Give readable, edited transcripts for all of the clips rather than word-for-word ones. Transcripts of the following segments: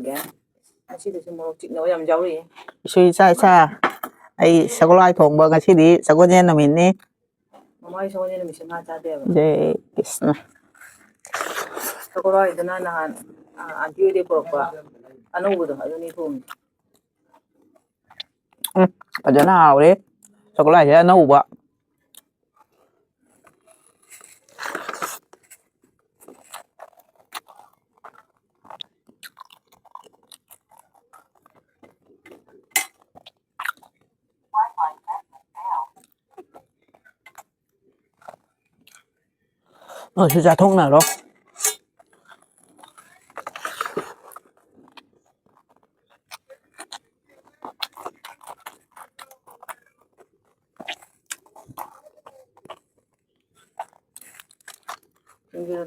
ꯇꯧꯔꯒꯦ ꯑꯁꯤꯗꯁꯨ ꯃꯣꯔꯣꯛ ꯆꯤꯛꯅꯕ ꯌꯥꯝ ꯌꯥꯎꯔꯤꯌꯦ ꯏꯁꯨ ꯏꯆꯥ ꯑꯩ ꯁꯒꯣꯜꯍꯋꯥꯏ ꯊꯣꯡꯕ ꯉꯁꯤꯗꯤ ꯁꯒꯣꯜꯁꯦꯟ ꯅꯨꯃꯤꯠꯅꯤ ꯃꯃꯥꯒꯤ ꯁꯒꯣꯜꯁꯦꯟ ꯅꯨꯃꯤꯠꯁꯦ ꯉꯥ ꯆꯥꯗꯦꯕ ꯖय ꯀ꯭ꯔꯤꯁꯅ ꯁꯒꯣꯜꯍꯋꯥꯏꯗꯨꯅ ꯅꯍꯥꯟ ꯑꯟꯇꯤ ꯍꯣꯏꯗꯩ ꯄꯨꯔꯛꯄ ꯑꯅꯧꯕꯗꯣ ꯑꯗꯨꯅꯤ ꯊꯣꯡꯉꯤ ꯐꯖꯅ ꯍꯥꯎꯔꯦ ꯁꯒꯣꯜꯍꯋꯥꯏꯁꯦ ꯑꯅꯧꯕ ꯅꯣꯏꯁꯨ ꯆꯥꯊꯣꯛꯅꯔꯣ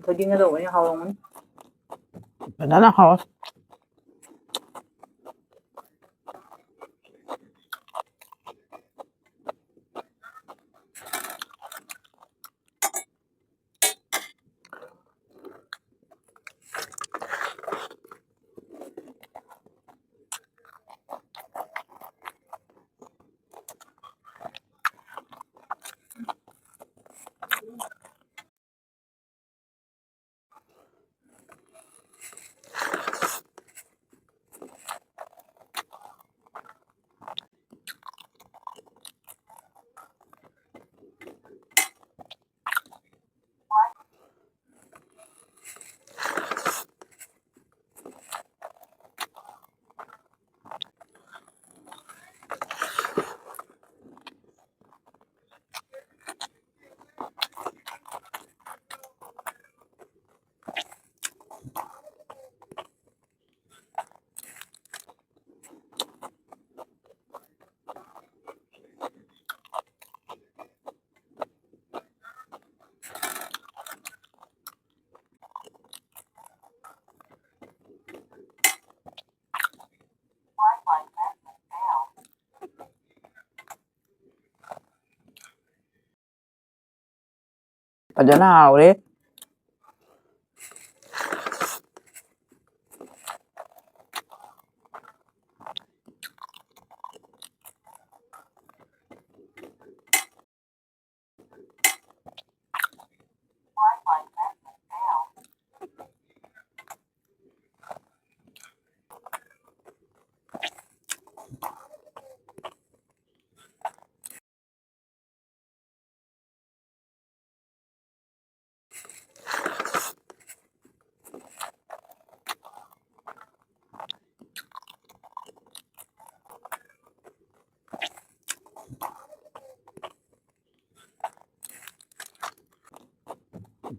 ꯊꯣꯏꯗꯤꯡꯒ ꯇꯧꯕꯅꯤ ꯍꯥꯎꯔꯝꯒꯅꯤ ꯐꯖꯅ ꯍꯥꯎꯔꯦ fazendo a aure.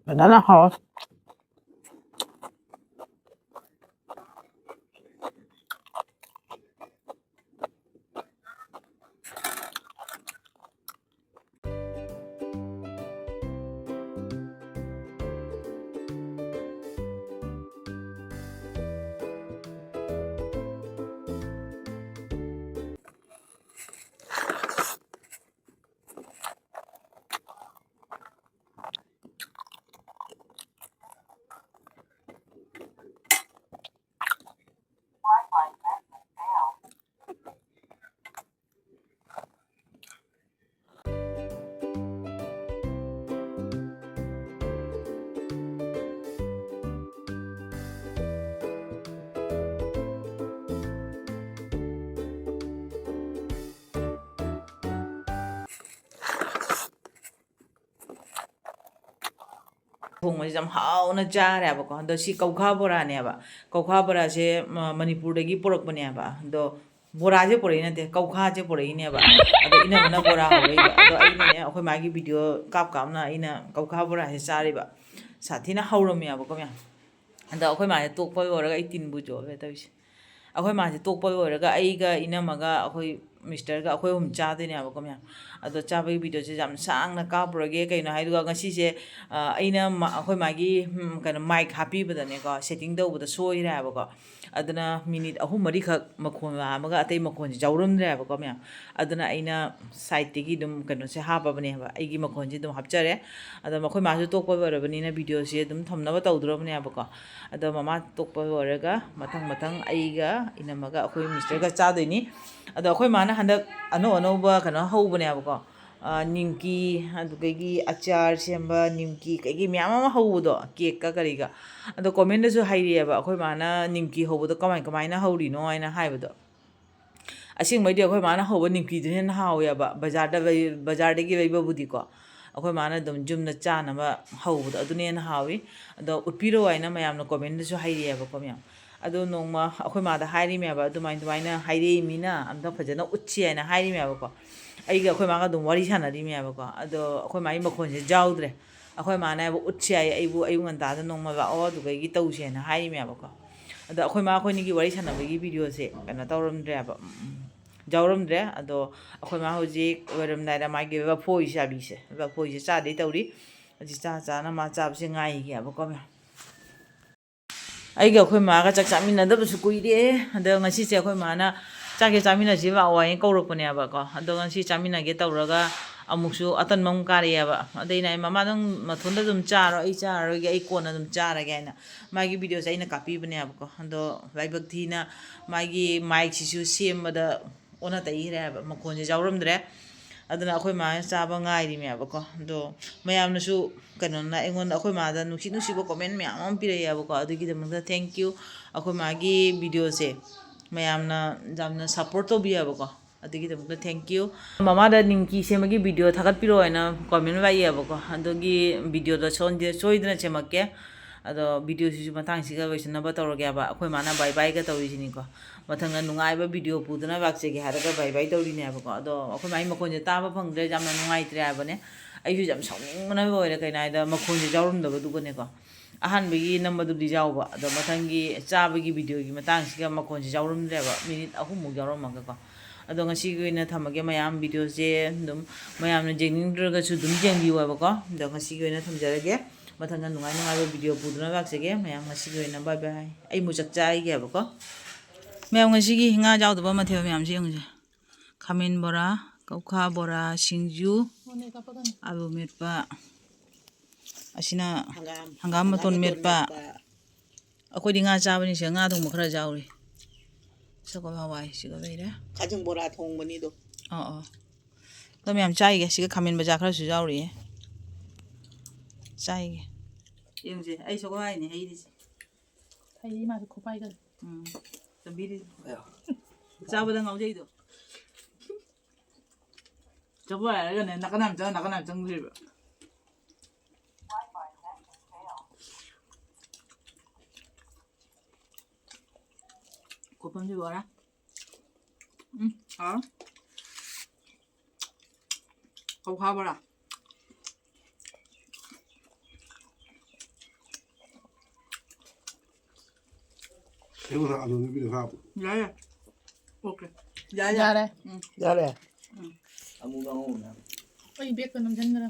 Banana house. ꯊꯣꯡꯕꯁꯤ ꯌꯥꯝ ꯍꯥꯎꯅ ꯆꯥꯔꯦꯕꯀꯣ ꯑꯗꯣ ꯁꯤ ꯀꯧꯈꯥ ꯕꯣꯔꯥꯅꯦꯕ ꯀꯧꯈꯥ ꯕꯣꯔꯥꯁꯦ ꯃꯅꯤꯄꯨꯔꯗꯒꯤ ꯄꯨꯔꯛꯄꯅꯦꯕ ꯑꯗꯣ ꯕꯣꯔꯥꯁꯦ ꯄꯨꯔꯛꯏ ꯅꯠꯇꯦ ꯀꯧꯈꯥꯁꯦ ꯄꯨꯔꯛꯏꯅꯦꯕ ꯑꯗꯣ ꯏꯅꯝꯃꯅ ꯕꯣꯔꯥ ꯍꯧꯔꯛꯏꯕ ꯑꯗꯣ ꯑꯩꯅꯅꯦ ꯑꯩꯈꯣꯏ ꯃꯥꯒꯤ ꯚꯤꯗꯤꯑꯣ ꯀꯥꯞꯅ ꯑꯩꯅ ꯀꯧꯈꯥ ꯕꯣꯔꯥꯁꯦ ꯆꯥꯔꯤꯕ ꯁꯥꯊꯤꯅ ꯍꯧꯔꯝꯃꯦꯕꯀꯣ ꯃꯌꯥꯝ ꯑꯗꯣ ꯑꯩꯈꯣꯏ ꯃꯥꯁꯦ ꯇꯣꯛꯄ ꯑꯣꯏꯔꯒ ꯑꯩ ꯇꯤꯟꯕꯨ ꯆꯣꯠꯂꯦ ꯇꯧꯔꯤꯁꯦ ꯑꯩꯈꯣꯏ ꯃꯥꯁꯦ ꯇꯣꯛꯄ ꯑꯣꯏꯔꯒ ꯑꯩꯒ ꯏꯅꯝꯃꯒ ꯑꯩꯈꯣꯏ ꯃꯤꯁꯇꯔꯒ ꯑꯩꯈꯣꯏ ꯑꯍꯨꯝ ꯆꯥꯗꯣꯏꯅꯦꯕꯀꯣ ꯃꯌꯥꯝ ꯑꯗꯣ ꯆꯥꯕꯒꯤ ꯚꯤꯗꯤꯑꯣꯁꯦ ꯌꯥꯝ ꯁꯥꯡꯅ ꯀꯥꯞꯄꯨꯔꯒꯦ ꯀꯩꯅꯣ ꯍꯥꯏꯗꯨꯒ ꯉꯁꯤꯁꯦ ꯑꯩꯅ ꯑꯩꯈꯣꯏ ꯃꯥꯒꯤ ꯀꯩꯅꯣ ꯃꯥꯏꯛ ꯍꯥꯞꯄꯤꯕꯗꯅꯦꯀꯣ ꯁꯦꯠꯇꯤꯡ ꯇꯧꯕꯗ ꯁꯣꯏꯔꯦ ꯍꯥꯏꯕꯀꯣ ꯑꯗꯨꯅ ꯃꯤꯅꯤꯠ 3-4ꯈꯛ ꯃꯈꯣꯟ ꯂꯥꯛꯑꯃꯒ ꯑꯇꯩ ꯃꯈꯣꯟꯁꯦ ꯌꯥꯎꯔꯝꯗ꯭ꯔꯦ ꯍꯥꯏꯕꯀꯣ ꯃꯌꯥꯝ ꯑꯗꯨꯅ ꯑꯩꯅ ꯁꯥꯏꯠꯇꯒꯤ ꯑꯗꯨꯝ ꯀꯩꯅꯣꯁꯦ ꯍꯥꯞꯄꯕꯅꯦꯕ ꯑꯩꯒꯤ ꯃꯈꯣꯟꯁꯦ ꯑꯗꯨꯝ ꯍꯥꯞꯆꯔꯦ ꯑꯗꯣ ꯃꯈꯣꯏ ꯃꯥꯁꯨ ꯇꯣꯛꯄ ꯑꯣꯏꯔꯕꯅꯤꯅ ꯚꯤꯗꯤꯑꯣꯁꯦ ꯑꯗꯨꯝ ꯊꯝꯅꯕ ꯇꯧꯗ꯭ꯔꯕꯅꯦꯕꯀꯣ ꯑꯗꯣ ꯃꯃꯥ ꯇꯣꯛꯄ ꯑꯣꯏꯔꯒ ꯃꯊꯪ ꯑꯩꯒ ꯏꯅꯝꯃꯒ ꯑꯩꯈꯣই ꯃꯤꯁꯇꯔꯒ ꯆꯥꯗꯣꯏꯅꯤ ꯑꯗꯣ ꯑꯩꯈꯣꯏ ꯃꯥꯅ ꯍꯟꯗꯛ ꯑꯅꯧꯕ ꯀꯩꯅꯣ ꯍꯧꯕꯅꯦꯕꯀꯣ ꯅꯤꯝꯀꯤ ꯑꯗꯨꯗꯒꯤ ꯑꯆꯥꯔ ꯁꯦꯝꯕ ꯅꯤꯝꯀꯤ ꯀꯩꯀꯩ ꯃꯌꯥꯝ ꯑꯃ ꯍꯧꯕꯗꯣ ꯀꯦꯛꯀ ꯀꯔꯤꯒ ꯑꯗꯣ ꯀꯣꯃꯦꯟꯗꯁꯨ ꯍꯥꯏꯔꯤꯑꯦꯕ ꯑꯩꯈꯣꯏ ꯃꯥꯅ ꯅꯤꯝꯀꯤ ꯍꯧꯕꯗꯣ ꯀꯃꯥꯏꯅ ꯍꯧꯔꯤꯅꯣ ꯍꯥꯏꯅ ꯍꯥꯏꯕꯗꯣ ꯑꯁꯦꯡꯕꯩꯗꯤ ꯑꯩꯈꯣꯏ ꯃꯥꯅ ꯍꯧꯕ ꯅꯤꯝꯀꯤꯗꯨꯅ ꯍꯦꯟꯅ ꯍꯥꯎꯋꯦꯕ ꯕꯖꯥꯔꯗꯒꯤ ꯂꯩꯕꯕꯨꯗꯤꯀꯣ ꯑꯩꯈꯣꯏ ꯃꯥꯅ ꯑꯗꯨꯝ ꯌꯨꯝꯗ ꯆꯥꯅꯕ ꯍꯧꯕꯗꯣ ꯑꯗꯨꯅ ꯍꯦꯟꯅ ꯍꯥꯎꯋꯤ ꯑꯗꯣ ꯎꯠꯄꯤꯔꯣ ꯍꯥꯏꯅ ꯃꯌꯥꯝꯅ ꯀꯣꯃꯦꯟꯗꯁꯨ ꯍꯥꯏꯔꯤꯑꯦꯕꯀꯣ ꯃꯌꯥꯝ ꯑꯗꯣ ꯅꯣꯡꯃ ꯑꯩꯈꯣꯏ ꯃꯥꯗ ꯍꯥꯏꯔꯤꯃꯦꯕ ꯑꯗꯨꯃꯥꯏꯅ ꯍꯥꯏꯔꯛꯏꯃꯤꯅ ꯑꯝꯇ ꯐꯖꯅ ꯎꯠꯁꯤ ꯍꯥꯏꯅ ꯍꯥꯏꯔꯤꯃꯦꯕꯀꯣ ꯑꯩꯒ ꯑꯩꯈꯣꯏ ꯃꯥꯒ ꯑꯗꯨꯝ ꯋꯥꯔꯤ ꯁꯥꯟꯅꯔꯤꯃꯦꯕꯀꯣ ꯑꯗꯣ ꯑꯩꯈꯣꯏ ꯃꯥꯒꯤ ꯃꯈꯣꯟꯁꯦ ꯌꯥꯎꯗ꯭ꯔꯦ ꯑꯩꯈꯣꯏ ꯃꯥꯅ ꯍꯥꯏꯕ ꯎꯠꯁꯤ ꯍꯥꯏ ꯑꯩꯕꯨ ꯑꯌꯨꯛ ꯉꯟꯇꯥꯗ ꯅꯣꯡꯃ ꯂꯥꯛꯑꯣ ꯑꯗꯨꯗꯒꯤ ꯇꯧꯁꯤ ꯍꯥꯏꯅ ꯍꯥꯏꯔꯤꯃꯦꯕꯀꯣ ꯑꯗꯣ ꯑꯩꯈꯣꯏꯅꯤꯒꯤ ꯋꯥꯔꯤ ꯁꯥꯟꯅꯕꯒꯤ ꯚꯤꯗꯤꯑꯣꯁꯦ ꯀꯩꯅꯣ ꯇꯧꯔꯝꯗ꯭ꯔꯦꯕ ꯌꯥꯎꯔꯝꯗ꯭ꯔꯦ ꯑꯗꯣ ꯑꯩꯈꯣꯏ ꯃꯥ ꯍꯧꯖꯤꯛ ꯑꯣꯏꯔꯝꯗꯥꯏꯗ ꯃꯥꯒꯤ ꯂꯐꯣꯏ ꯆꯥꯕꯤꯁꯦ ꯂꯐꯣꯏꯁꯦ ꯆꯥꯗꯩ ꯇꯧꯔꯤ ꯍꯧꯖꯤꯛ ꯆꯥꯅ ꯃꯥ ꯆꯥꯕꯁꯦ ꯉꯥꯏꯒꯦꯕꯀꯣ ꯃꯌꯥꯝ ꯑꯩꯒ ꯑꯩꯈꯣꯏ ꯃꯥꯒ ꯆꯥꯛ ꯆꯥꯃꯤꯟꯅꯗꯕꯁꯨ ꯀꯨꯏꯔꯦ ꯑꯗꯣ ꯉꯁꯤꯁꯦ ꯑꯩꯈꯣꯏ ꯃꯥꯅ ꯆꯥꯛꯁꯦ ꯆꯥꯃꯤꯟꯅꯁꯤ ꯂꯥꯛꯑꯣ ꯍꯥꯏꯅ ꯀꯧꯔꯛꯄꯅꯦꯕꯀꯣ ꯑꯗꯣ ꯉꯁꯤ ꯆꯥꯃꯤꯟꯅꯒꯦ ꯇꯧꯔꯒ ꯑꯃꯨꯛꯁꯨ ꯑꯇꯟꯕ ꯑꯃꯨꯛ ꯀꯥꯔꯛꯑꯦꯕ ꯑꯗꯩꯅ ꯑꯩ ꯃꯃꯥ ꯅꯪ ꯃꯊꯣꯟꯗ ꯑꯗꯨꯝ ꯆꯥꯔꯣ ꯑꯩ ꯆꯥꯔꯔꯣꯏꯒꯦ ꯑꯩ ꯀꯣꯟꯅ ꯑꯗꯨꯝ ꯆꯥꯔꯒꯦ ꯍꯥꯏꯅ ꯃꯥꯒꯤ ꯚꯤꯗꯤꯑꯣꯁꯦ ꯑꯩꯅ ꯀꯥꯞꯄꯤꯕꯅꯦꯕꯀꯣ ꯑꯗꯣ ꯂꯥꯏꯕꯛ ꯊꯤꯅ ꯃꯥꯒꯤ ꯃꯥꯏꯛꯁꯤꯁꯨ ꯁꯦꯝꯕꯗ ꯑꯣꯟꯅ ꯇꯩꯈ꯭ꯔꯦ ꯍꯥꯏꯕ ꯃꯈꯣꯟꯁꯦ ꯌꯥꯎꯔꯝꯗ꯭ꯔꯦ ꯑꯗꯨꯅ ꯑꯩꯈꯣꯏ ꯃꯥꯅ ꯆꯥꯕ ꯉꯥꯏꯔꯤꯃꯦꯕꯀꯣ ꯑꯗꯣ ꯃꯌꯥꯝꯅꯁꯨ ꯀꯩꯅꯣꯅ ꯑꯩꯉꯣꯟꯗ ꯑꯩꯈꯣꯏ ꯃꯥꯗ ꯅꯨꯡꯁꯤꯕ ꯀꯣꯃꯦꯟ ꯃꯌꯥꯝ ꯑꯃ ꯄꯤꯔꯛꯑꯦꯕꯀꯣ ꯑꯗꯨꯒꯤꯗꯃꯛꯇ ꯊꯦꯡꯛ ꯌꯨ ꯑꯩꯈꯣꯏ ꯃꯥꯒꯤ ꯚꯤꯗꯤꯑꯣꯁꯦ ꯃꯌꯥꯝꯅ ꯌꯥꯝꯅ ꯁꯞꯄꯣꯔꯠ ꯇꯧꯕꯤꯌꯦꯕꯀꯣ ꯑꯗꯨꯒꯤꯗꯃꯛꯇ ꯊꯦꯡꯛ ꯌꯨ ꯃꯃꯥꯗ ꯅꯤꯝꯀꯤ ꯁꯦꯝꯕꯒꯤ ꯚꯤꯗꯤꯑꯣ ꯊꯥꯒꯠꯄꯤꯔꯛꯑꯣ ꯍꯥꯏꯅ ꯀꯣꯃꯦꯟ ꯂꯥꯛꯏꯑꯦꯕꯀꯣ ꯑꯗꯨꯒꯤ ꯚꯤꯗꯤꯑꯣꯗꯣ ꯁꯣꯏꯗꯅ ꯁꯦꯝꯃꯛꯀꯦ ꯑꯗꯣ ꯚꯤꯗꯤꯑꯣꯁꯤꯁꯨ ꯃꯇꯥꯡꯁꯤꯒ ꯂꯣꯏꯁꯤꯟꯅꯕ ꯇꯧꯔꯒꯦꯕ ꯑꯩꯈꯣꯏ ꯃꯥꯅ ꯕꯥꯏ ꯕꯥꯏꯒ ꯇꯧꯔꯤꯁꯤꯅꯤꯀꯣ ꯃꯊꯪꯗ ꯅꯨꯡꯉꯥꯏꯕ ꯚꯤꯗꯤꯑꯣ ꯄꯨꯗꯨꯅ ꯂꯥꯛꯆꯒꯦ ꯍꯥꯏꯔꯒ ꯕꯥꯏ ꯕꯥꯏ ꯇꯧꯔꯤꯅꯦꯕꯀꯣ ꯑꯗꯣ ꯑꯩꯈꯣꯏ ꯃꯥꯒꯤ ꯃꯈꯣꯟꯁꯦ ꯇꯥꯕ ꯐꯪꯗ꯭ꯔꯦ ꯌꯥꯝꯅ ꯅꯨꯡꯉꯥꯏꯇ꯭ꯔꯦ ꯍꯥꯏꯕꯅꯦ ꯑꯩꯁꯨ ꯌꯥꯝ ꯁꯥꯎꯅꯤꯡꯕꯅ ꯂꯣꯏꯔꯦ ꯀꯩꯅꯣ ꯍꯥꯏꯗ ꯃꯈꯣꯟꯁꯦ ꯌꯥꯎꯔꯝꯗꯕꯗꯨꯒꯅꯦꯀꯣ ꯑꯍꯥꯟꯕꯒꯤ ꯅꯝꯕꯗꯨꯗꯤ ꯌꯥꯎꯕ ꯑꯗꯣ ꯃꯊꯪꯒꯤ ꯆꯥꯕꯒꯤ ꯚꯤꯗꯤꯑꯣꯒꯤ ꯃꯇꯥꯡꯁꯤꯒ ꯃꯈꯣꯟꯁꯦ ꯌꯥꯎꯔꯝꯗ꯭ꯔꯦꯕ ꯃꯤꯅꯤꯠ 3ꯃꯨꯛ ꯌꯥꯎꯔꯝꯃꯒꯀꯣ ꯑꯗꯣ ꯉꯁꯤꯒꯤ ꯑꯣꯏꯅ ꯊꯝꯃꯒꯦ ꯃꯌꯥꯝ ꯚꯤꯗꯤꯑꯣꯁꯦ ꯑꯗꯨꯝ ꯃꯌꯥꯝꯅ ꯌꯦꯡꯅꯤꯡꯗ꯭ꯔꯒꯁꯨ ꯑꯗꯨꯝ ꯌꯦꯡꯕꯤꯌꯨꯕꯀꯣ ꯑꯗꯣ ꯉꯁꯤꯒꯤ ꯑꯣꯏꯅ ꯊꯝꯖꯔꯒꯦ ꯃꯊꯪꯗ ꯅꯨꯡꯉꯥꯏꯕ ꯚꯤꯗꯤꯑꯣ ꯄꯨꯗꯨꯅ ꯂꯥꯛꯆꯒꯦ ꯃꯌꯥꯝ ꯉꯁꯤꯒꯤ ꯑꯣꯏꯅ ꯕꯥꯏ ꯕꯥꯏ ꯑꯩ ꯑꯃꯨꯛ ꯆꯥꯛ ꯆꯥꯔꯤꯒꯦꯕꯀꯣ ꯃꯌꯥꯝ ꯉꯁꯤꯒꯤ ꯉꯥ ꯌꯥꯎꯗꯕ ꯃꯊꯦꯜ ꯃꯌꯥꯝꯁꯦ ꯌꯦꯡꯉꯨꯁꯦ ꯈꯥꯃꯦꯟ ꯕꯣꯔꯥ ꯀꯧꯈꯥ ꯕꯣꯔꯥ ꯁꯤꯡꯖꯨ ꯑꯂꯨ ꯃꯦꯠꯄ ꯑꯁꯤꯅ ꯍꯪꯒꯥꯝ ꯃꯇꯣꯟ ꯃꯦꯠꯄ ꯑꯩꯈꯣꯏꯗꯤ ꯉꯥ ꯆꯥꯕꯅꯤ ꯁꯤꯗ ꯉꯥ ꯊꯣꯡꯕ ꯈꯔ ꯌꯥꯎꯔꯤ ꯁꯒꯣꯜ ꯍꯋꯥꯏ ꯁꯤꯒ ꯂꯩꯔꯦ ꯈꯥꯖꯤꯡ ꯕꯣꯔꯥ ꯊꯣꯡꯕꯅꯤꯗꯣ ꯑꯗꯣ ꯃꯌꯥꯝ ꯆꯥꯏꯒꯦ ꯁꯤꯒ ꯈꯥꯃꯦꯟ ꯕꯖꯥꯔ ꯈꯔꯁꯨ ꯌꯥꯎꯔꯤꯌꯦ ꯆꯥꯏꯒꯦ ꯌꯦꯡꯁꯦ ꯑꯩ ꯁꯒꯣꯜ ꯍꯋꯥꯏꯅꯦ ꯍꯩꯔꯤꯁꯦ ꯍꯩ ꯃꯥꯁꯨ ꯈꯨꯄꯥꯏꯒ ꯇꯝꯕꯤꯔꯤꯁꯦ ꯆꯥꯕꯗ ꯉꯥꯎꯖꯩꯗꯣ ꯆꯒꯣꯜ ꯍꯥꯏꯔꯒꯅꯦ ꯅꯥꯀꯟ ꯌꯥꯝ ꯆꯪꯗ꯭ꯔꯤꯕ ꯀꯣꯄꯝꯁꯤ ꯕꯣꯔꯥ ꯀꯧꯈꯥ ꯕꯣꯔꯥ Seguro a dove viene capo. ꯌꯥꯏ ꯑꯣꯀꯦ ꯌꯥꯔꯦ ꯌꯥꯔꯦ ꯑꯩ ꯕꯦꯒꯇ ꯅꯝꯁꯤꯟꯈ꯭ꯔꯦ